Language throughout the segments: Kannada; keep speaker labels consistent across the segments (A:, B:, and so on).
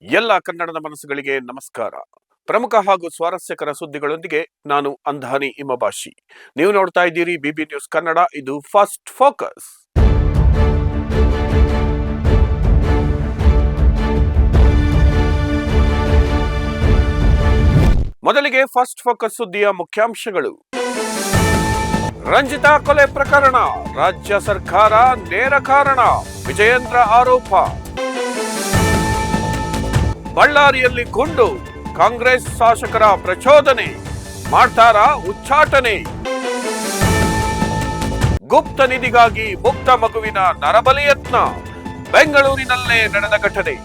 A: ಎಲ್ಲ ಕನ್ನಡದ ಮನಸ್ಸುಗಳಿಗೆ ನಮಸ್ಕಾರ. ಪ್ರಮುಖ ಹಾಗೂ ಸ್ವಾರಸ್ಯಕರ ಸುದ್ದಿಗಳೊಂದಿಗೆ ನಾನು ಅಂಧಾನಿ ಇಮಬಾಷಿ. ನೀವು ನೋಡ್ತಾ ಇದ್ದೀರಿ ಬಿಬಿ ನ್ಯೂಸ್ ಕನ್ನಡ. ಇದು ಫಸ್ಟ್ ಫೋಕಸ್. ಮೊದಲಿಗೆ ಫಸ್ಟ್ ಫೋಕಸ್ ಸುದ್ದಿಯ ಮುಖ್ಯಾಂಶಗಳು. ರಂಜಿತಾ ಕೊಲೆ ಪ್ರಕರಣ, ರಾಜ್ಯ ಸರ್ಕಾರ ನೇರ ಕಾರಣ, ವಿಜಯೇಂದ್ರ ಆರೋಪ. ಬಳ್ಳಾರಿಯಲ್ಲಿ ಗುಂಡು, ಕಾಂಗ್ರೆಸ್ ಶಾಸಕರ ಪ್ರಚೋದನೆ, ಮಾಡ್ತಾರಾ ಉಚ್ಚಾಟನೆ. ಗುಪ್ತ ನಿಧಿಗಾಗಿ ಮುಕ್ತ ಮಗುವಿನ ನರಬಲಿ ಯತ್ನ, ಬೆಂಗಳೂರಿನಲ್ಲೇ ನಡೆದ ಘಟನೆ.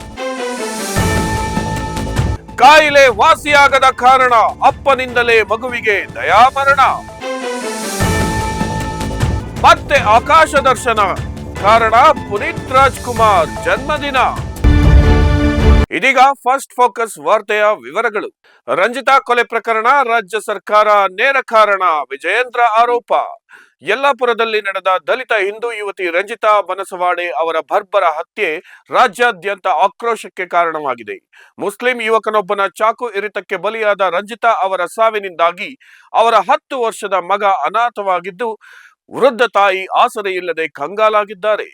A: ಕಾಯಿಲೆ ವಾಸಿಯಾಗದ ಕಾರಣ ಅಪ್ಪನಿಂದಲೇ ಮಗುವಿಗೆ ದಯಾಮರಣ. ಮತ್ತೆ ಆಕಾಶ ದರ್ಶನ, ಕಾರಣ ಪುನೀತ್ ರಾಜ್ಕುಮಾರ್ ಜನ್ಮದಿನ. ಇದೀಗ ಫಸ್ಟ್ ಫೋಕಸ್ ವಾರ್ತೆಯ ವಿವರಗಳು. ರಂಜಿತಾ ಕೊಲೆ ಪ್ರಕರಣ, ರಾಜ್ಯ ಸರ್ಕಾರ ನೇರ ಕಾರಣ, ವಿಜಯೇಂದ್ರ ಆರೋಪ. ಯಲ್ಲಾಪುರದಲ್ಲಿ ನಡೆದ ದಲಿತ ಹಿಂದೂ ಯುವತಿ ರಂಜಿತಾ ಬನಸವಾಡೆ ಅವರ ಬರ್ಬರ ಹತ್ಯೆ ರಾಜ್ಯಾದ್ಯಂತ ಆಕ್ರೋಶಕ್ಕೆ ಕಾರಣವಾಗಿದೆ. ಮುಸ್ಲಿಂ ಯುವಕನೊಬ್ಬನ ಚಾಕು ಇರಿತಕ್ಕೆ ಬಲಿಯಾದ ರಂಜಿತಾ ಅವರ ಸಾವಿನಿಂದಾಗಿ ಅವರ 10 ವರ್ಷದ ಮಗ ಅನಾಥವಾಗಿದ್ದು, ವೃದ್ಧ ತಾಯಿ ಆಸರೆ ಇಲ್ಲದೆ ಕಂಗಾಲಾಗಿದ್ದಾರೆ.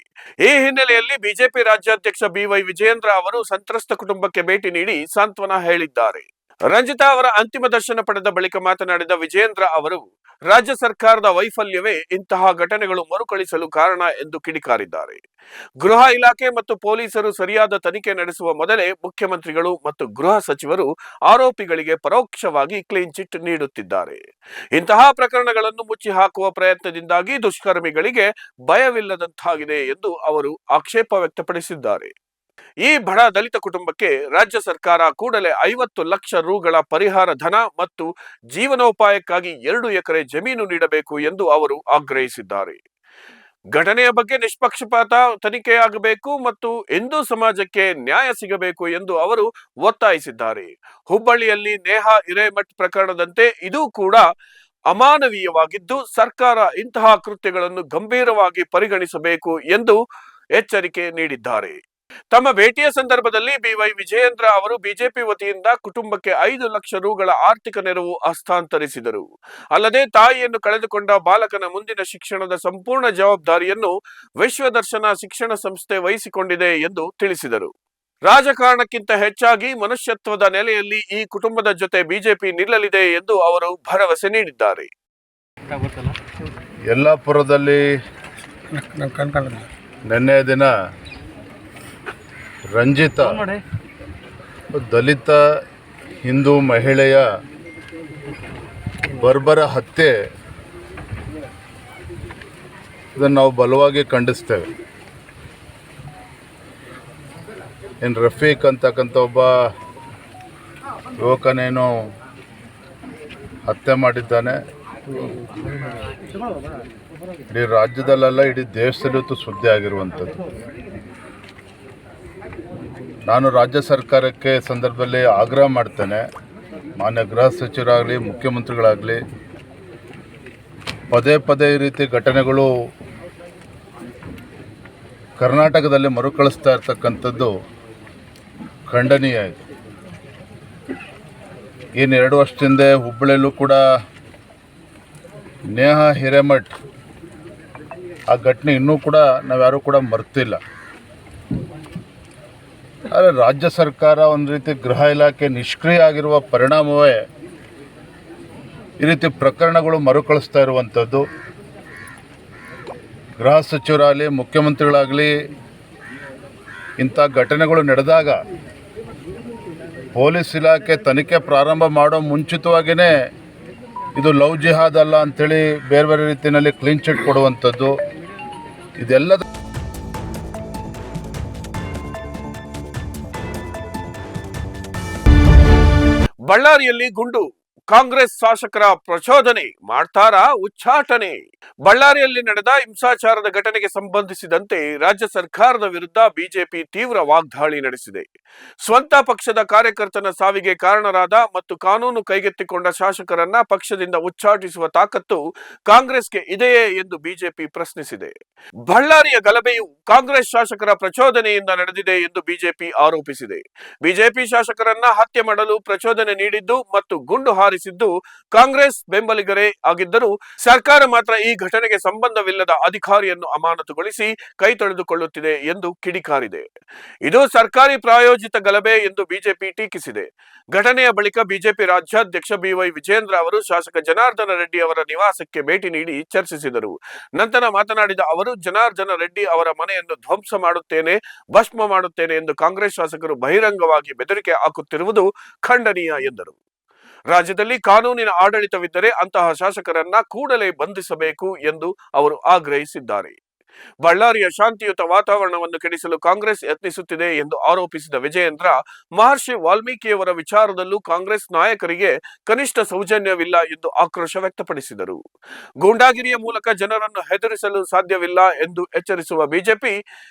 A: ಈ ಹಿನ್ನೆಲೆಯಲ್ಲಿ ಬಿಜೆಪಿ ರಾಜ್ಯಾಧ್ಯಕ್ಷ ಬಿವೈ ವಿಜಯೇಂದ್ರ ಅವರು ಸಂತ್ರಸ್ತ ಕುಟುಂಬಕ್ಕೆ ಭೇಟಿ ನೀಡಿ ಸಾಂತ್ವನ ಹೇಳಿದ್ದಾರೆ. ರಂಜಿತಾ ಅವರ ಅಂತಿಮ ದರ್ಶನ ಪಡೆದ ಬಳಿಕ ಮಾತನಾಡಿದ ವಿಜಯೇಂದ್ರ ಅವರು, ರಾಜ್ಯ ಸರ್ಕಾರದ ವೈಫಲ್ಯವೇ ಇಂತಹ ಘಟನೆಗಳು ಮರುಕಳಿಸಲು ಕಾರಣ ಎಂದು ಕಿಡಿಕಾರಿದ್ದಾರೆ. ಗೃಹ ಇಲಾಖೆ ಮತ್ತು ಪೊಲೀಸರು ಸರಿಯಾದ ತನಿಖೆ ನಡೆಸುವ ಮೊದಲೇ ಮುಖ್ಯಮಂತ್ರಿಗಳು ಮತ್ತು ಗೃಹ ಸಚಿವರು ಆರೋಪಿಗಳಿಗೆ ಪರೋಕ್ಷವಾಗಿ ಕ್ಲೀನ್ ಚಿಟ್ ನೀಡುತ್ತಿದ್ದಾರೆ. ಇಂತಹ ಪ್ರಕರಣಗಳನ್ನು ಮುಚ್ಚಿ ಹಾಕುವ ಪ್ರಯತ್ನದಿಂದಾಗಿ ದುಷ್ಕರ್ಮಿಗಳಿಗೆ ಭಯವಿಲ್ಲದಂತಾಗಿದೆ ಎಂದು ಅವರು ಆಕ್ಷೇಪ ವ್ಯಕ್ತಪಡಿಸಿದ್ದಾರೆ. ಈ ಬಡ ದಲಿತ ಕುಟುಂಬಕ್ಕೆ ರಾಜ್ಯ ಸರ್ಕಾರ ಕೂಡಲೇ 50 ಲಕ್ಷ ರೂಗಳ ಪರಿಹಾರ ಧನ ಮತ್ತು ಜೀವನೋಪಾಯಕ್ಕಾಗಿ 2 ಎಕರೆ ಜಮೀನು ನೀಡಬೇಕು ಎಂದು ಅವರು ಆಗ್ರಹಿಸಿದ್ದಾರೆ. ಘಟನೆಯ ಬಗ್ಗೆ ನಿಷ್ಪಕ್ಷಪಾತ ತನಿಖೆಯಾಗಬೇಕು ಮತ್ತು ಹಿಂದೂ ಸಮಾಜಕ್ಕೆ ನ್ಯಾಯ ಸಿಗಬೇಕು ಎಂದು ಅವರು ಒತ್ತಾಯಿಸಿದ್ದಾರೆ. ಹುಬ್ಬಳ್ಳಿಯಲ್ಲಿ ನೇಹಾ ಹಿರೇಮಠ್ ಪ್ರಕರಣದಂತೆ ಇದು ಕೂಡ ಅಮಾನವೀಯವಾಗಿದ್ದು, ಸರ್ಕಾರ ಇಂತಹ ಕೃತ್ಯಗಳನ್ನು ಗಂಭೀರವಾಗಿ ಪರಿಗಣಿಸಬೇಕು ಎಂದು ಎಚ್ಚರಿಕೆ ನೀಡಿದ್ದಾರೆ. ತಮ್ಮ ಭೇಟಿಯ ಸಂದರ್ಭದಲ್ಲಿ ಬಿವೈ ವಿಜಯೇಂದ್ರ ಅವರು ಬಿಜೆಪಿ ವತಿಯಿಂದ ಕುಟುಂಬಕ್ಕೆ 5 ಲಕ್ಷ ರೂಗಳ ಆರ್ಥಿಕ ನೆರವು ಹಸ್ತಾಂತರಿಸಿದರು. ಅಲ್ಲದೆ ತಾಯಿಯನ್ನು ಕಳೆದುಕೊಂಡ ಬಾಲಕನ ಮುಂದಿನ ಶಿಕ್ಷಣದ ಸಂಪೂರ್ಣ ಜವಾಬ್ದಾರಿಯನ್ನು ವಿಶ್ವದರ್ಶನ ಶಿಕ್ಷಣ ಸಂಸ್ಥೆ ವಹಿಸಿಕೊಂಡಿದೆ ಎಂದು ತಿಳಿಸಿದರು. ರಾಜಕಾರಣಕ್ಕಿಂತ ಹೆಚ್ಚಾಗಿ ಮನುಷ್ಯತ್ವದ ನೆಲೆಯಲ್ಲಿ ಈ ಕುಟುಂಬದ ಜೊತೆ ಬಿಜೆಪಿ ನಿಲ್ಲಲಿದೆ ಎಂದು ಅವರು ಭರವಸೆ ನೀಡಿದ್ದಾರೆ.
B: ಯಲ್ಲಾಪುರದಲ್ಲಿ ನಿನ್ನೆ ದಿನ ರಂಜಿತಾ ದಲಿತ ಹಿಂದೂ ಮಹಿಳೆಯ ಬರ್ಬರ ಹತ್ಯೆ, ಇದನ್ನು ನಾವು ಬಲವಾಗಿ ಖಂಡಿಸ್ತೇವೆ. ರಫೀಕ್ ಅಂತಕ್ಕಂಥ ಒಬ್ಬ ಯುವಕನೇನು ಹತ್ಯೆ ಮಾಡಿದ್ದಾನೆ. ಇಡೀ ರಾಜ್ಯದಲ್ಲೆಲ್ಲ ಇಡೀ ದೇಶದಲ್ಲೂ ಸುದ್ದಿ ಆಗಿರುವಂಥದ್ದು. ನಾನು ರಾಜ್ಯ ಸರ್ಕಾರಕ್ಕೆ ಸಂದರ್ಭದಲ್ಲಿ ಆಗ್ರಹ ಮಾಡ್ತೇನೆ, ಮಾನ್ಯ ಗೃಹ ಸಚಿವರಾಗಲಿ ಮುಖ್ಯಮಂತ್ರಿಗಳಾಗಲಿ, ಪದೇ ಪದೇ ಈ ರೀತಿ ಘಟನೆಗಳು ಕರ್ನಾಟಕದಲ್ಲಿ ಮರುಕಳಿಸ್ತಾ ಇರ್ತಕ್ಕಂಥದ್ದು ಖಂಡನೀಯ ಇದೆ. ಇನ್ನು 2 ವರ್ಷದಿಂದ ಹುಬ್ಬಳ್ಳಿಯಲ್ಲೂ ಕೂಡ ನೇಹಾ ಹಿರೇಮಠ್ ಆ ಘಟನೆ ಇನ್ನೂ ಕೂಡ ನಾವ್ಯಾರೂ ಕೂಡ ಮರ್ತಿಲ್ಲ. ಆದರೆ ರಾಜ್ಯ ಸರ್ಕಾರ ಒಂದು ರೀತಿ ಗೃಹ ಇಲಾಖೆ ನಿಷ್ಕ್ರಿಯ ಆಗಿರುವ ಪರಿಣಾಮವೇ ಈ ರೀತಿ ಪ್ರಕರಣಗಳು ಮರುಕಳಿಸ್ತಾ ಇರುವಂಥದ್ದು. ಗೃಹ ಸಚಿವರಾಗಲಿ ಮುಖ್ಯಮಂತ್ರಿಗಳಾಗಲಿ ಇಂಥ ಘಟನೆಗಳು ನಡೆದಾಗ ಪೊಲೀಸ್ ಇಲಾಖೆ ತನಿಖೆ ಪ್ರಾರಂಭ ಮಾಡೋ ಮುಂಚಿತವಾಗಿಯೇ ಇದು ಲವ್ ಜಿಹಾದ್ ಅಲ್ಲ ಅಂಥೇಳಿ ಬೇರೆ ಬೇರೆ ರೀತಿಯಲ್ಲಿ ಕ್ಲೀನ್ ಚಿಟ್ ಕೊಡುವಂಥದ್ದು, ಇದೆಲ್ಲದ
A: ಬಳ್ಳಾರಿಯಲ್ಲಿ ಗುಂಡು, ಕಾಂಗ್ರೆಸ್ ಶಾಸಕರ ಪ್ರಚೋದನೆ ಮಾಡ್ತಾರಾ ಉಚ್ಚಾಟನೆ. ಬಳ್ಳಾರಿಯಲ್ಲಿ ನಡೆದ ಹಿಂಸಾಚಾರದ ಘಟನೆಗೆ ಸಂಬಂಧಿಸಿದಂತೆ ರಾಜ್ಯ ಸರ್ಕಾರದ ವಿರುದ್ಧ ಬಿಜೆಪಿ ತೀವ್ರ ವಾಗ್ದಾಳಿ ನಡೆಸಿದೆ. ಸ್ವಂತ ಪಕ್ಷದ ಕಾರ್ಯಕರ್ತನ ಸಾವಿಗೆ ಕಾರಣರಾದ ಮತ್ತು ಕಾನೂನು ಕೈಗೆತ್ತಿಕೊಂಡ ಶಾಸಕರನ್ನ ಪಕ್ಷದಿಂದ ಉಚ್ಚಾಟಿಸುವ ತಾಕತ್ತು ಕಾಂಗ್ರೆಸ್ಗೆ ಇದೆಯೇ ಎಂದು ಬಿಜೆಪಿ ಪ್ರಶ್ನಿಸಿದೆ. ಬಳ್ಳಾರಿಯ ಗಲಭೆಯು ಕಾಂಗ್ರೆಸ್ ಶಾಸಕರ ಪ್ರಚೋದನೆಯಿಂದ ನಡೆದಿದೆ ಎಂದು ಬಿಜೆಪಿ ಆರೋಪಿಸಿದೆ. ಬಿಜೆಪಿ ಶಾಸಕರನ್ನ ಹತ್ಯೆ ಮಾಡಲು ಪ್ರಚೋದನೆ ನೀಡಿದ್ದು ಮತ್ತು ಗುಂಡು ಹಾರಿಸಿದ್ದು ಕಾಂಗ್ರೆಸ್ ಬೆಂಬಲಿಗರೇ ಆಗಿದ್ದರೂ ಸರ್ಕಾರ ಮಾತ್ರ ಈ ಘಟನೆಗೆ ಸಂಬಂಧವಿಲ್ಲದ ಅಧಿಕಾರಿಯನ್ನು ಅಮಾನತುಗೊಳಿಸಿ ಕೈ ತೊಳೆದುಕೊಳ್ಳುತ್ತಿದೆ ಎಂದು ಕಿಡಿಕಾರಿದೆ. ಇದು ಸರ್ಕಾರಿ ಪ್ರಾಯೋಜಿತ ಗಲಭೆ ಎಂದು ಬಿಜೆಪಿ ಟೀಕಿಸಿದೆ. ಘಟನೆಯ ಬಳಿಕ ಬಿಜೆಪಿ ರಾಜ್ಯಾಧ್ಯಕ್ಷ ಬಿವೈ ವಿಜೇಂದ್ರ ಅವರು ಶಾಸಕ ಜನಾರ್ದನ ರೆಡ್ಡಿ ಅವರ ನಿವಾಸಕ್ಕೆ ಭೇಟಿ ನೀಡಿ ಚರ್ಚಿಸಿದರು. ನಂತರ ಮಾತನಾಡಿದ ಅವರು, ಜನಾರ್ದನ ರೆಡ್ಡಿ ಅವರ ಮನೆಯನ್ನು ಧ್ವಂಸ ಮಾಡುತ್ತೇನೆ, ಭಸ್ಮ ಮಾಡುತ್ತೇನೆ ಎಂದು ಕಾಂಗ್ರೆಸ್ ಶಾಸಕರು ಬಹಿರಂಗವಾಗಿ ಬೆದರಿಕೆ ಹಾಕುತ್ತಿರುವುದು ಖಂಡನೀಯ ಎಂದರು. ರಾಜ್ಯದಲ್ಲಿ ಕಾನೂನಿನ ಆಡಳಿತವಿದ್ದರೆ ಅಂತಹ ಶಾಸಕರನ್ನ ಕೂಡಲೇ ಬಂಧಿಸಬೇಕು ಎಂದು ಅವರು ಆಗ್ರಹಿಸಿದ್ದಾರೆ. ಬಳ್ಳಾರಿಯ ಶಾಂತಿಯುತ ವಾತಾವರಣವನ್ನು ಕೆಡಿಸಲು ಕಾಂಗ್ರೆಸ್ ಯತ್ನಿಸುತ್ತಿದೆ ಎಂದು ಆರೋಪಿಸಿದ ವಿಜಯೇಂದ್ರ, ಮಹರ್ಷಿ ವಾಲ್ಮೀಕಿಯವರ ವಿಚಾರದಲ್ಲೂ ಕಾಂಗ್ರೆಸ್ ನಾಯಕರಿಗೆ ಕನಿಷ್ಠ ಸೌಜನ್ಯವಿಲ್ಲ ಎಂದು ಆಕ್ರೋಶ ವ್ಯಕ್ತಪಡಿಸಿದರು. ಗೂಂಡಾಗಿರಿಯ ಮೂಲಕ ಜನರನ್ನು ಹೆದರಿಸಲು ಸಾಧ್ಯವಿಲ್ಲ ಎಂದು ಎಚ್ಚರಿಸುವ ಬಿಜೆಪಿ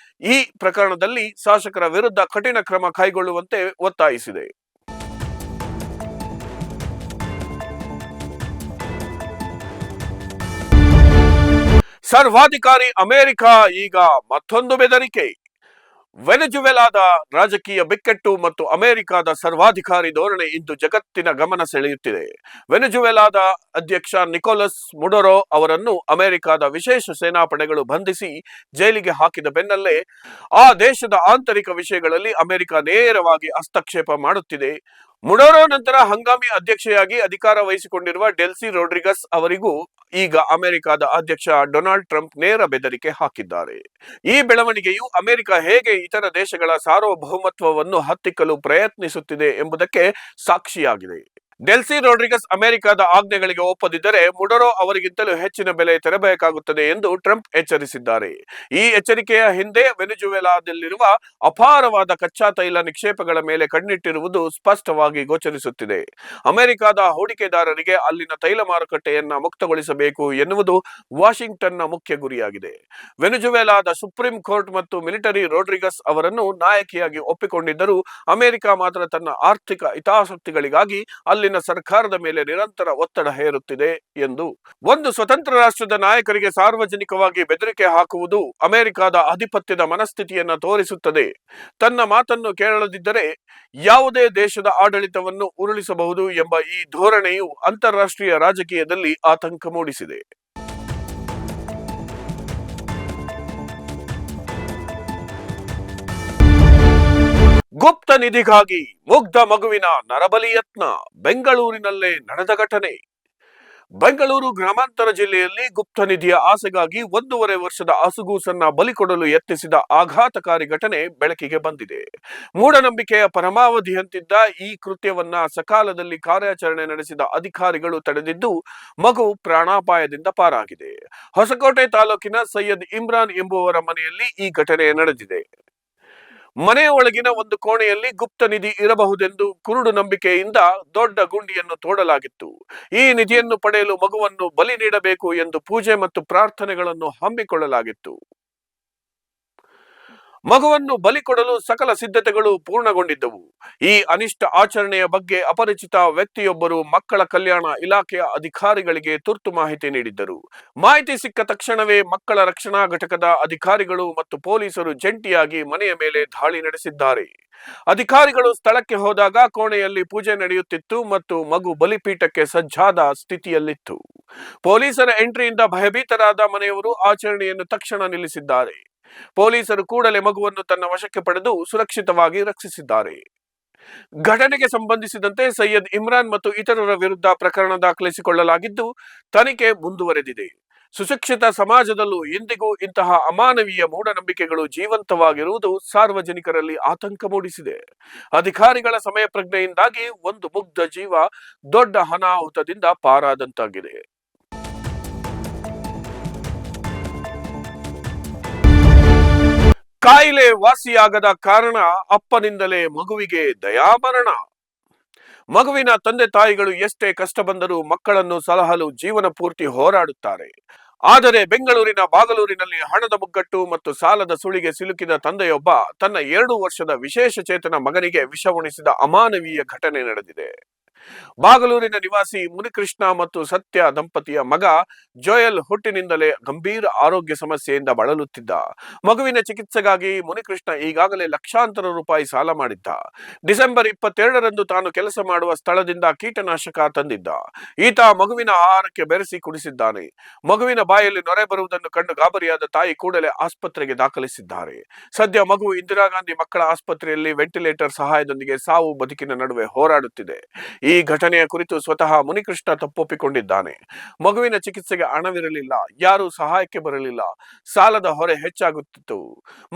A: ಈ ಪ್ರಕರಣದಲ್ಲಿ ಶಾಸಕರ ವಿರುದ್ಧ ಕಠಿಣ ಕ್ರಮ ಕೈಗೊಳ್ಳುವಂತೆ ಒತ್ತಾಯಿಸಿದೆ. ಸರ್ವಾಧಿಕಾರಿ ಅಮೆರಿಕ ಈಗ ಮತ್ತೊಂದು ಬೆದರಿಕೆ. ವೆನೆಜುವೆಲಾದ ರಾಜಕೀಯ ಬಿಕ್ಕಟ್ಟು ಮತ್ತು ಅಮೆರಿಕದ ಸರ್ವಾಧಿಕಾರಿ ಧೋರಣೆ ಇಂದು ಜಗತ್ತಿನ ಗಮನ ಸೆಳೆಯುತ್ತಿದೆ. ವೆನೆಜುವೆಲಾದ ಅಧ್ಯಕ್ಷ ನಿಕೋಲಸ್ ಮುಡೊರೋ ಅವರನ್ನು ಅಮೆರಿಕದ ವಿಶೇಷ ಸೇನಾಪಡೆಗಳು ಬಂಧಿಸಿ ಜೈಲಿಗೆ ಹಾಕಿದ ಬೆನ್ನಲ್ಲೇ ಆ ದೇಶದ ಆಂತರಿಕ ವಿಷಯಗಳಲ್ಲಿ ಅಮೆರಿಕ ನೇರವಾಗಿ ಹಸ್ತಕ್ಷೇಪ ಮಾಡುತ್ತಿದೆ. ಮುಡೊರೋ ನಂತರ ಹಂಗಾಮಿ ಅಧ್ಯಕ್ಷೆಯಾಗಿ ಅಧಿಕಾರ ವಹಿಸಿಕೊಂಡಿರುವ ಡೆಲ್ಸಿ ರೋಡ್ರಿಗಸ್ ಅವರಿಗೂ ಈಗ ಅಮೆರಿಕದ ಅಧ್ಯಕ್ಷ ಡೊನಾಲ್ಡ್ ಟ್ರಂಪ್ ನೇರ ಬೆದರಿಕೆ ಹಾಕಿದ್ದಾರೆ. ಈ ಬೆಳವಣಿಗೆಯು ಅಮೆರಿಕ ಹೇಗೆ ಇತರ ದೇಶಗಳ ಸಾರ್ವಭೌಮತ್ವವನ್ನು ಹತ್ತಿಕ್ಕಲು ಪ್ರಯತ್ನಿಸುತ್ತಿದೆ ಎಂಬುದಕ್ಕೆ ಸಾಕ್ಷಿಯಾಗಿದೆ. ಡೆಲ್ಸಿ ರೋಡ್ರಿಗಸ್ ಅಮೆರಿಕದ ಆಜ್ಞೆಗಳಿಗೆ ಒಪ್ಪದಿದ್ದರೆ ಮುಡೊರೋ ಅವರಿಗಿಂತಲೂ ಹೆಚ್ಚಿನ ಬೆಲೆ ತೆರಬೇಕಾಗುತ್ತದೆ ಎಂದು ಟ್ರಂಪ್ ಎಚ್ಚರಿಸಿದ್ದಾರೆ. ಈ ಎಚ್ಚರಿಕೆಯ ಹಿಂದೆ ವೆನೆಜುವೆಲಾದಲ್ಲಿರುವ ಅಪಾರವಾದ ಕಚ್ಚಾ ತೈಲ ನಿಕ್ಷೇಪಗಳ ಮೇಲೆ ಕಣ್ಣಿಟ್ಟಿರುವುದು ಸ್ಪಷ್ಟವಾಗಿ ಗೋಚರಿಸುತ್ತಿದೆ. ಅಮೆರಿಕದ ಹೂಡಿಕೆದಾರರಿಗೆ ಅಲ್ಲಿನ ತೈಲ ಮಾರುಕಟ್ಟೆಯನ್ನ ಮುಕ್ತಗೊಳಿಸಬೇಕು ಎನ್ನುವುದು ವಾಷಿಂಗ್ಟನ್ನ ಮುಖ್ಯ ಗುರಿಯಾಗಿದೆ. ವೆನೆಜುವೆಲಾದ ಸುಪ್ರೀಂ ಕೋರ್ಟ್ ಮತ್ತು ಮಿಲಿಟರಿ ರೋಡ್ರಿಗಸ್ ಅವರನ್ನು ನಾಯಕಿಯಾಗಿ ಒಪ್ಪಿಕೊಂಡಿದ್ದರೂ ಅಮೆರಿಕ ಮಾತ್ರ ತನ್ನ ಆರ್ಥಿಕ ಹಿತಾಸಕ್ತಿಗಳಿಗಾಗಿ ಅಲ್ಲಿ ಸರ್ಕಾರದ ಮೇಲೆ ನಿರಂತರ ಒತ್ತಡ ಹೇರುತ್ತಿದೆ ಎಂದು ಒಂದು ಸ್ವತಂತ್ರ ರಾಷ್ಟ್ರದ ನಾಯಕರಿಗೆ ಸಾರ್ವಜನಿಕವಾಗಿ ಬೆದರಿಕೆ ಹಾಕುವುದು ಅಮೆರಿಕದ ಆಧಿಪತ್ಯದ ಮನಸ್ಥಿತಿಯನ್ನು ತೋರಿಸುತ್ತದೆ. ತನ್ನ ಮಾತನ್ನು ಕೇಳದಿದ್ದರೆ ಯಾವುದೇ ದೇಶದ ಆಡಳಿತವನ್ನು ಉರುಳಿಸಬಹುದು ಎಂಬ ಈ ಧೋರಣೆಯು ಅಂತಾರಾಷ್ಟ್ರೀಯ ರಾಜಕೀಯದಲ್ಲಿ ಆತಂಕ ಮೂಡಿಸಿದೆ. ಗುಪ್ತ ನಿಧಿಗಾಗಿ ಮುಗ್ಧ ಮಗುವಿನ ನರಬಲಿ ಯತ್ನ. ಬೆಂಗಳೂರಿನಲ್ಲೇ ನಡೆದ ಘಟನೆ. ಬೆಂಗಳೂರು ಗ್ರಾಮಾಂತರ ಜಿಲ್ಲೆಯಲ್ಲಿ ಗುಪ್ತ ನಿಧಿಯ ಆಸೆಗಾಗಿ 1.5 ವರ್ಷದ ಹಸುಗೂಸನ್ನ ಬಲಿ ಕೊಡಲು ಯತ್ನಿಸಿದ ಆಘಾತಕಾರಿ ಘಟನೆ ಬೆಳಕಿಗೆ ಬಂದಿದೆ. ಮೂಢನಂಬಿಕೆಯ ಪರಮಾವಧಿಯಂತಿದ್ದ ಈ ಕೃತ್ಯವನ್ನ ಸಕಾಲದಲ್ಲಿ ಕಾರ್ಯಾಚರಣೆ ನಡೆಸಿದ ಅಧಿಕಾರಿಗಳು ತಡೆದಿದ್ದು ಮಗು ಪ್ರಾಣಾಪಾಯದಿಂದ ಪಾರಾಗಿದೆ. ಹೊಸಕೋಟೆ ತಾಲೂಕಿನ ಸೈಯದ್ ಇಮ್ರಾನ್ ಎಂಬುವರ ಮನೆಯಲ್ಲಿ ಈ ಘಟನೆ ನಡೆದಿದೆ. ಮನೆಯ ಒಳಗಿನ ಒಂದು ಕೋಣೆಯಲ್ಲಿ ಗುಪ್ತ ನಿಧಿ ಇರಬಹುದೆಂದು ಕುರುಡು ನಂಬಿಕೆಯಿಂದ ದೊಡ್ಡ ಗುಂಡಿಯನ್ನು ತೋಡಲಾಗಿತ್ತು. ಈ ನಿಧಿಯನ್ನು ಪಡೆಯಲು ಮಗುವನ್ನು ಬಲಿ ನೀಡಬೇಕು ಎಂದು ಪೂಜೆ ಮತ್ತು ಪ್ರಾರ್ಥನೆಗಳನ್ನು ಹಮ್ಮಿಕೊಳ್ಳಲಾಗಿತ್ತು. ಮಗುವನ್ನು ಬಲಿ ಕೊಡಲು ಸಕಲ ಸಿದ್ಧತೆಗಳು ಪೂರ್ಣಗೊಂಡಿದ್ದವು. ಈ ಅನಿಷ್ಟ ಆಚರಣೆಯ ಬಗ್ಗೆ ಅಪರಿಚಿತ ವ್ಯಕ್ತಿಯೊಬ್ಬರು ಮಕ್ಕಳ ಕಲ್ಯಾಣ ಇಲಾಖೆಯ ಅಧಿಕಾರಿಗಳಿಗೆ ತುರ್ತು ಮಾಹಿತಿ ನೀಡಿದ್ದರು. ಮಾಹಿತಿ ಸಿಕ್ಕ ತಕ್ಷಣವೇ ಮಕ್ಕಳ ರಕ್ಷಣಾ ಘಟಕದ ಅಧಿಕಾರಿಗಳು ಮತ್ತು ಪೊಲೀಸರು ಜಂಟಿಯಾಗಿ ಮನೆಯ ಮೇಲೆ ದಾಳಿ ನಡೆಸಿದ್ದಾರೆ. ಅಧಿಕಾರಿಗಳು ಸ್ಥಳಕ್ಕೆ ಹೋದಾಗ ಕೋಣೆಯಲ್ಲಿ ಪೂಜೆ ನಡೆಯುತ್ತಿತ್ತು ಮತ್ತು ಮಗು ಬಲಿಪೀಠಕ್ಕೆ ಸಜ್ಜಾದ ಸ್ಥಿತಿಯಲ್ಲಿತ್ತು. ಪೊಲೀಸರ ಎಂಟ್ರಿಯಿಂದ ಭಯಭೀತರಾದ ಮನೆಯವರು ಆಚರಣೆಯನ್ನು ತಕ್ಷಣ ನಿಲ್ಲಿಸಿದ್ದಾರೆ. ಪೊಲೀಸರು ಕೂಡಲೇ ಮಗುವನ್ನು ತನ್ನ ವಶಕ್ಕೆ ಪಡೆದು ಸುರಕ್ಷಿತವಾಗಿ ರಕ್ಷಿಸಿದ್ದಾರೆ. ಘಟನೆಗೆ ಸಂಬಂಧಿಸಿದಂತೆ ಸೈಯದ್ ಇಮ್ರಾನ್ ಮತ್ತು ಇತರರ ವಿರುದ್ಧ ಪ್ರಕರಣ ದಾಖಲಿಸಿಕೊಳ್ಳಲಾಗಿದ್ದು ತನಿಖೆ ಮುಂದುವರೆದಿದೆ. ಸುಶಿಕ್ಷಿತ ಸಮಾಜದಲ್ಲೂ ಇಂದಿಗೂ ಇಂತಹ ಅಮಾನವೀಯ ಮೂಢನಂಬಿಕೆಗಳು ಜೀವಂತವಾಗಿರುವುದು ಸಾರ್ವಜನಿಕರಲ್ಲಿ ಆತಂಕ ಮೂಡಿಸಿದೆ. ಅಧಿಕಾರಿಗಳ ಸಮಯ ಪ್ರಜ್ಞೆಯಿಂದಾಗಿ ಒಂದು ಮುಗ್ಧ ಜೀವ ದೊಡ್ಡ ಅನಾಹುತದಿಂದ ಪಾರಾದಂತಾಗಿದೆ. ಕಾಯಿಲೆ ವಾಸಿಯಾಗದ ಕಾರಣ ಅಪ್ಪನಿಂದಲೇ ಮಗುವಿಗೆ ದಯಾಮರಣ. ಮಗುವಿನ ತಂದೆ ತಾಯಿಗಳು ಎಷ್ಟೇ ಕಷ್ಟ ಬಂದರೂ ಮಕ್ಕಳನ್ನು ಸಲಹಲು ಜೀವನ ಪೂರ್ತಿ ಹೋರಾಡುತ್ತಾರೆ. ಆದರೆ ಬೆಂಗಳೂರಿನ ಬಾಗಲೂರಿನಲ್ಲಿ ಹಣದ ಮುಗ್ಗಟ್ಟು ಮತ್ತು ಸಾಲದ ಸುಳಿಗೆ ಸಿಲುಕಿದ ತಂದೆಯೊಬ್ಬ ತನ್ನ 2 ವರ್ಷದ ವಿಶೇಷ ಚೇತನ ಮಗನಿಗೆ ವಿಷ ಉಣಿಸಿದ ಅಮಾನವೀಯ ಘಟನೆ ನಡೆದಿದೆ. ಬಾಗಲೂರಿನ ನಿವಾಸಿ ಮುನಿಕೃಷ್ಣ ಮತ್ತು ಸತ್ಯ ದಂಪತಿಯ ಮಗ ಜೋಯಲ್ ಹುಟ್ಟಿನಿಂದಲೇ ಗಂಭೀರ ಆರೋಗ್ಯ ಸಮಸ್ಯೆಯಿಂದ ಬಳಲುತ್ತಿದ್ದ. ಮಗುವಿನ ಚಿಕಿತ್ಸೆಗಾಗಿ ಮುನಿಕೃಷ್ಣ ಈಗಾಗಲೇ ಲಕ್ಷಾಂತರ ರೂಪಾಯಿ ಸಾಲ ಮಾಡಿದ್ದ. ಡಿಸೆಂಬರ್ 22ರಂದು ತಾನು ಕೆಲಸ ಮಾಡುವ ಸ್ಥಳದಿಂದ ಕೀಟನಾಶಕ ತಂದಿದ್ದ. ಈತ ಮಗುವಿನ ಆಹಾರಕ್ಕೆ ಬೆರೆಸಿ ಕುಡಿಸಿದ್ದಾನೆ. ಮಗುವಿನ ಬಾಯಲ್ಲಿ ನೊರೆ ಬರುವುದನ್ನು ಕಂಡು ಗಾಬರಿಯಾದ ತಾಯಿ ಕೂಡಲೇ ಆಸ್ಪತ್ರೆಗೆ ದಾಖಲಿಸಿದ್ದಾರೆ. ಸದ್ಯ ಮಗು ಇಂದಿರಾ ಗಾಂಧಿ ಮಕ್ಕಳ ಆಸ್ಪತ್ರೆಯಲ್ಲಿ ವೆಂಟಿಲೇಟರ್ ಸಹಾಯದೊಂದಿಗೆ ಸಾವು ಬದುಕಿನ ನಡುವೆ ಹೋರಾಡುತ್ತಿದೆ. ಈ ಘಟನೆಯ ಕುರಿತು ಸ್ವತಃ ಮುನಿಕೃಷ್ಣ ತಪ್ಪೊಪ್ಪಿಕೊಂಡಿದ್ದಾನೆ. ಮಗುವಿನ ಚಿಕಿತ್ಸೆಗೆ ಹಣವಿರಲಿಲ್ಲ, ಯಾರೂ ಸಹಾಯಕ್ಕೆ ಬರಲಿಲ್ಲ, ಸಾಲದ ಹೊರೆ ಹೆಚ್ಚಾಗುತ್ತಿತ್ತು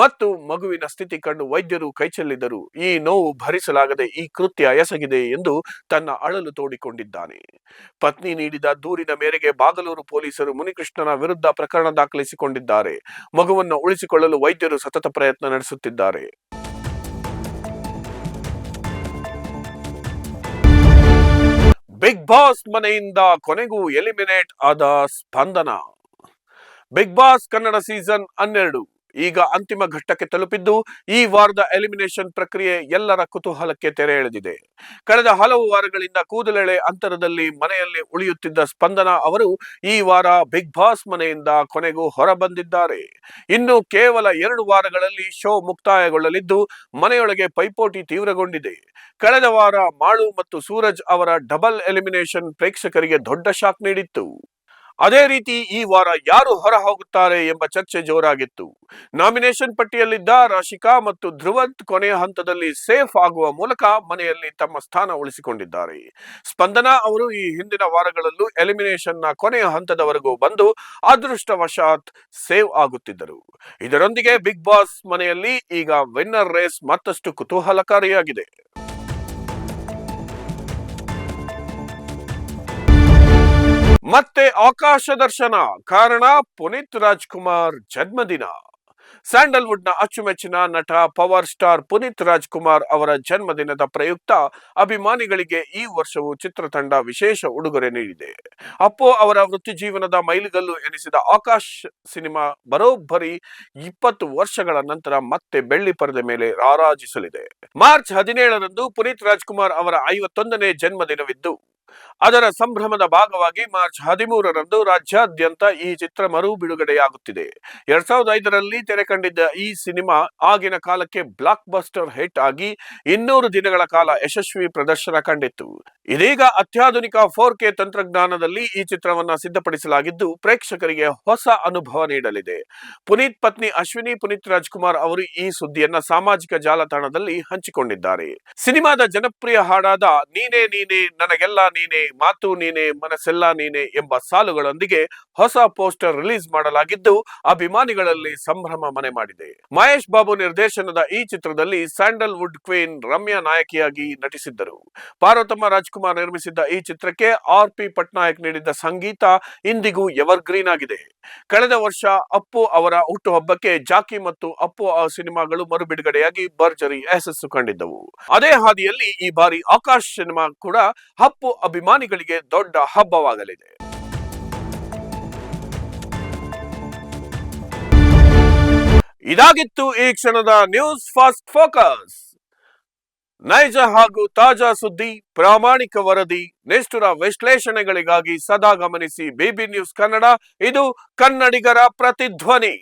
A: ಮತ್ತು ಮಗುವಿನ ಸ್ಥಿತಿ ಕಂಡು ವೈದ್ಯರು ಕೈಚೆಲ್ಲಿದರು. ಈ ನೋವು ಭರಿಸಲಾಗದೆ ಈ ಕೃತ್ಯ ಎಸಗಿದೆ ಎಂದು ತನ್ನ ಅಳಲು ತೋಡಿಕೊಂಡಿದ್ದಾನೆ. ಪತ್ನಿ ನೀಡಿದ ದೂರಿನ ಮೇರೆಗೆ ಬಾಗಲೂರು ಪೊಲೀಸರು ಮುನಿಕೃಷ್ಣನ ವಿರುದ್ಧ ಪ್ರಕರಣ ದಾಖಲಿಸಿಕೊಂಡಿದ್ದಾರೆ. ಮಗುವನ್ನು ಉಳಿಸಿಕೊಳ್ಳಲು ವೈದ್ಯರು ಸತತ ಪ್ರಯತ್ನ ನಡೆಸುತ್ತಿದ್ದಾರೆ. ಬಿಗ್ ಬಾಸ್ ಮನೆಯಿಂದ ಕೊನೆಗೂ ಎಲಿಮಿನೇಟ್ ಆದ ಸ್ಪಂದನ. ಬಿಗ್ ಬಾಸ್ ಕನ್ನಡ ಸೀಸನ್ 12 ಈಗ ಅಂತಿಮ ಘಟ್ಟಕ್ಕೆ ತಲುಪಿದ್ದು, ಈ ವಾರದ ಎಲಿಮಿನೇಷನ್ ಪ್ರಕ್ರಿಯೆ ಎಲ್ಲರ ಕುತೂಹಲಕ್ಕೆ ತೆರೆ ಎಳೆದಿದೆ. ಕಳೆದ ಹಲವು ವಾರಗಳಿಂದ ಕೂದಲೆಳೆ ಅಂತರದಲ್ಲಿ ಮನೆಯಲ್ಲಿ ಉಳಿಯುತ್ತಿದ್ದ ಸ್ಪಂದನ ಅವರು ಈ ವಾರ ಬಿಗ್ ಬಾಸ್ ಮನೆಯಿಂದ ಕೊನೆಗೂ ಹೊರಬಂದಿದ್ದಾರೆ. ಇನ್ನು ಕೇವಲ 2 ವಾರಗಳಲ್ಲಿ ಶೋ ಮುಕ್ತಾಯಗೊಳ್ಳಲಿದ್ದು, ಮನೆಯೊಳಗೆ ಪೈಪೋಟಿ ತೀವ್ರಗೊಂಡಿದೆ. ಕಳೆದ ವಾರ ಮಾಳು ಮತ್ತು ಸೂರಜ್ ಅವರ ಡಬಲ್ ಎಲಿಮಿನೇಷನ್ ಪ್ರೇಕ್ಷಕರಿಗೆ ದೊಡ್ಡ ಶಾಕ್ ನೀಡಿತ್ತು. ಅದೇ ರೀತಿ ಈ ವಾರ ಯಾರು ಹೊರ ಹೋಗುತ್ತಾರೆ ಎಂಬ ಚರ್ಚೆ ಜೋರಾಗಿತ್ತು. ನಾಮಿನೇಷನ್ ಪಟ್ಟಿಯಲ್ಲಿದ್ದ ರಾಶಿಕಾ ಮತ್ತು ಧ್ರುವಂತ್ ಕೊನೆಯ ಹಂತದಲ್ಲಿ ಸೇಫ್ ಆಗುವ ಮೂಲಕ ಮನೆಯಲ್ಲಿ ತಮ್ಮ ಸ್ಥಾನ ಉಳಿಸಿಕೊಂಡಿದ್ದಾರೆ. ಸ್ಪಂದನಾ ಅವರು ಈ ಹಿಂದಿನ ವಾರಗಳಲ್ಲೂ ಎಲಿಮಿನೇಷನ್ನ ಕೊನೆಯ ಹಂತದವರೆಗೂ ಬಂದು ಅದೃಷ್ಟವಶಾತ್ ಸೇವ್ ಆಗುತ್ತಿದ್ದರು. ಇದರೊಂದಿಗೆ ಬಿಗ್ ಬಾಸ್ ಮನೆಯಲ್ಲಿ ಈಗ ವಿನ್ನರ್ ರೇಸ್ ಮತ್ತಷ್ಟು ಕುತೂಹಲಕಾರಿಯಾಗಿದೆ. ಮತ್ತೆ ಆಕಾಶ ದರ್ಶನ, ಕಾರಣ ಪುನೀತ್ ರಾಜ್ಕುಮಾರ್ ಜನ್ಮದಿನ. ಸ್ಯಾಂಡಲ್ವುಡ್ನ ಅಚ್ಚುಮೆಚ್ಚಿನ ನಟ ಪವರ್ ಸ್ಟಾರ್ ಪುನೀತ್ ರಾಜ್ಕುಮಾರ್ ಅವರ ಜನ್ಮದಿನದ ಪ್ರಯುಕ್ತ ಅಭಿಮಾನಿಗಳಿಗೆ ಈ ವರ್ಷವೂ ಚಿತ್ರತಂಡ ವಿಶೇಷ ಉಡುಗೊರೆ ನೀಡಿದೆ. ಅಪ್ಪು ಅವರ ವೃತ್ತಿ ಜೀವನದ ಮೈಲಿಗಲ್ಲು ಎನಿಸಿದ ಆಕಾಶ್ ಸಿನಿಮಾ ಬರೋಬ್ಬರಿ 20 ವರ್ಷಗಳ ನಂತರ ಮತ್ತೆ ಬೆಳ್ಳಿ ಪರದೆ ಮೇಲೆ ರಾರಾಜಿಸಲಿದೆ. ಮಾರ್ಚ್ 17ರಂದು ಪುನೀತ್ ರಾಜ್ಕುಮಾರ್ ಅವರ 51ನೇ ಜನ್ಮದಿನವಿದ್ದು, ಅದರ ಸಂಭ್ರಮದ ಭಾಗವಾಗಿ ಮಾರ್ಚ್ 13ರಂದು ರಾಜ್ಯಾದ್ಯಂತ ಈ ಚಿತ್ರ ಮರು ಬಿಡುಗಡೆಯಾಗುತ್ತಿದೆ. 2005ರಲ್ಲಿ ತೆರೆ ಕಂಡಿದ್ದ ಈ ಸಿನಿಮಾ ಆಗಿನ ಕಾಲಕ್ಕೆ ಬ್ಲಾಕ್ ಬಸ್ಟರ್ ಹಿಟ್ ಆಗಿ 200 ದಿನಗಳ ಕಾಲ ಯಶಸ್ವಿ ಪ್ರದರ್ಶನ ಕಂಡಿತ್ತು. ಇದೀಗ ಅತ್ಯಾಧುನಿಕ 4K ತಂತ್ರಜ್ಞಾನದಲ್ಲಿ ಈ ಚಿತ್ರವನ್ನ ಸಿದ್ಧಪಡಿಸಲಾಗಿದ್ದು, ಪ್ರೇಕ್ಷಕರಿಗೆ ಹೊಸ ಅನುಭವ ನೀಡಲಿದೆ. ಪುನೀತ್ ಪತ್ನಿ ಅಶ್ವಿನಿ ಪುನೀತ್ ರಾಜ್ಕುಮಾರ್ ಅವರು ಈ ಸುದ್ದಿಯನ್ನ ಸಾಮಾಜಿಕ ಜಾಲತಾಣದಲ್ಲಿ ಹಂಚಿಕೊಂಡಿದ್ದಾರೆ. ಸಿನಿಮಾದ ಜನಪ್ರಿಯ ಹಾಡಾದ ನೀನೇ ನೀನೇ ನನಗೆಲ್ಲ ನೀನೆ, ಮಾತು ನೀನೆ, ಮನಸ್ಸೆಲ್ಲ ನೀನೆ ಎಂಬ ಸಾಲುಗಳೊಂದಿಗೆ ಹೊಸ ಪೋಸ್ಟರ್ ರಿಲೀಸ್ ಮಾಡಲಾಗಿದ್ದು, ಅಭಿಮಾನಿಗಳಲ್ಲಿ ಸಂಭ್ರಮ ಮನೆ ಮಾಡಿದೆ. ಮಹೇಶ್ ಬಾಬು ನಿರ್ದೇಶನದ ಈ ಚಿತ್ರದಲ್ಲಿ ಸ್ಯಾಂಡಲ್ವುಡ್ ಕ್ವೀನ್ ರಮ್ಯಾ ನಾಯಕಿಯಾಗಿ ನಟಿಸಿದ್ದರು. ಪಾರ್ವತಮ್ಮ ರಾಜ್ಕುಮಾರ್ ನಿರ್ಮಿಸಿದ್ದ ಈ ಚಿತ್ರಕ್ಕೆ RP ಪಟ್ನಾಯಕ್ ನೀಡಿದ್ದ ಸಂಗೀತ ಇಂದಿಗೂ ಎವರ್ಗ್ರೀನ್ ಆಗಿದೆ. ಕಳೆದ ವರ್ಷ ಅಪ್ಪು ಅವರ ಹುಟ್ಟುಹಬ್ಬಕ್ಕೆ ಜಾಕಿ ಮತ್ತು ಅಪ್ಪು ಸಿನಿಮಾಗಳು ಮರು ಬಿಡುಗಡೆಯಾಗಿ ಭರ್ಜರಿ ಯಶಸ್ಸು ಕಂಡಿದ್ದವು. ಅದೇ ಹಾದಿಯಲ್ಲಿ ಈ ಬಾರಿ ಆಕಾಶ್ ಸಿನಿಮಾ ಕೂಡ ಅಪ್ಪು ಅಭಿಮಾನಿಗಳಿಗೆ ದೊಡ್ಡ ಹಬ್ಬವಾಗಲಿದೆ. ಇದಾಗಿತ್ತು ಈ ಕ್ಷಣದ ನ್ಯೂಸ್ ಫಾಸ್ಟ್ ಫೋಕಸ್. ನೈಜ ಹಾಗೂ ತಾಜಾ ಸುದ್ದಿ, ಪ್ರಾಮಾಣಿಕ ವರದಿ, ನಿಷ್ಠುರ ವಿಶ್ಲೇಷಣೆಗಳಿಗಾಗಿ ಸದಾ ಗಮನಿಸಿ BB ನ್ಯೂಸ್ ಕನ್ನಡ. ಇದು ಕನ್ನಡಿಗರ ಪ್ರತಿಧ್ವನಿ.